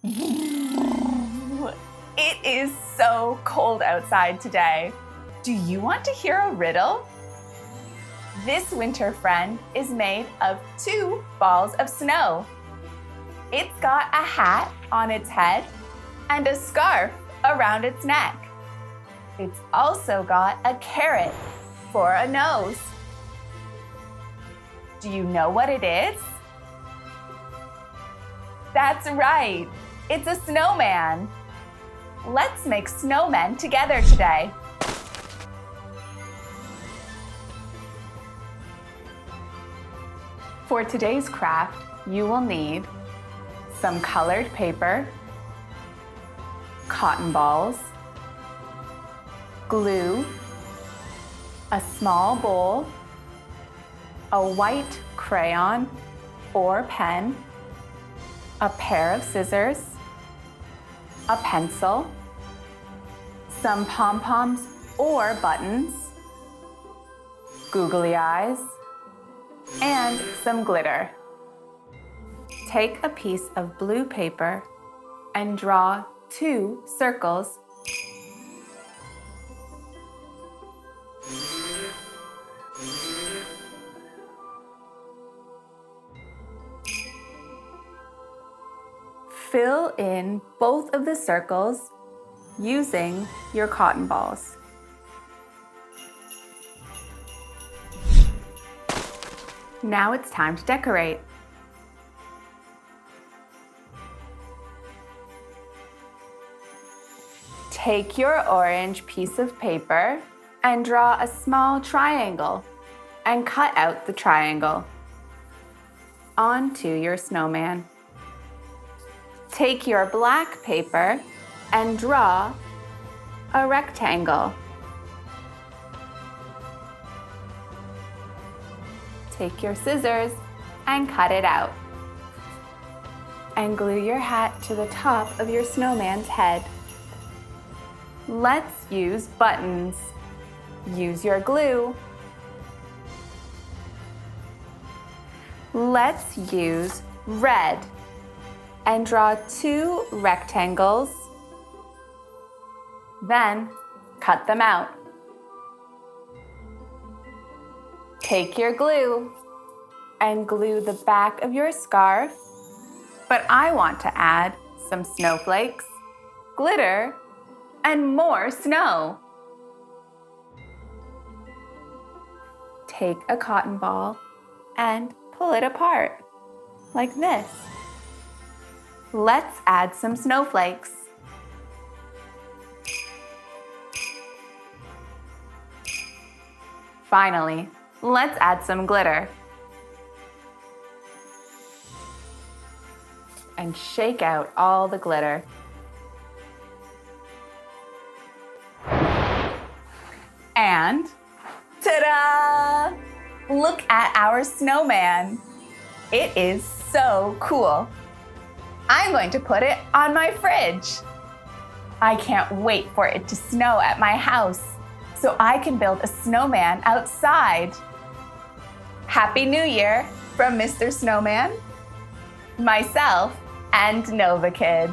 It is so cold outside today. Do you want to hear a riddle? This winter friend is made of 2 balls of snow. It's got a hat on its head and a scarf around its neck. It's also got a carrot for a nose. Do you know what it is? That's right, it's a snowman. Let's make snowmen together today. For today's craft, you will need some colored paper, cotton balls, glue, a small bowl, a white crayon or pen, a pair of scissors, a pencil, some pom-poms or buttons, googly eyes, and some glitter. Take a piece of blue paper and draw 2 circles. Fill in both of the circles using your cotton balls. Now it's time to decorate. Take your orange piece of paper and draw a small triangle and cut out the triangle onto your snowman. Take your black paper and draw a rectangle. Take your scissors and cut it out. And glue your hat to the top of your snowman's head. Let's use buttons. Use your glue. Let's use red and draw 2 rectangles. Then cut them out. Take your glue and glue the back of your scarf, but I want to add some snowflakes, glitter, and more snow. Take a cotton ball and pull it apart, like this. Let's add some snowflakes. Finally, let's add some glitter. And shake out all the glitter. And ta-da! Look at our snowman. It is so cool. I'm going to put it on my fridge. I can't wait for it to snow at my house so I can build a snowman outside. Happy New Year from Mr. Snowman, myself, and Novakid.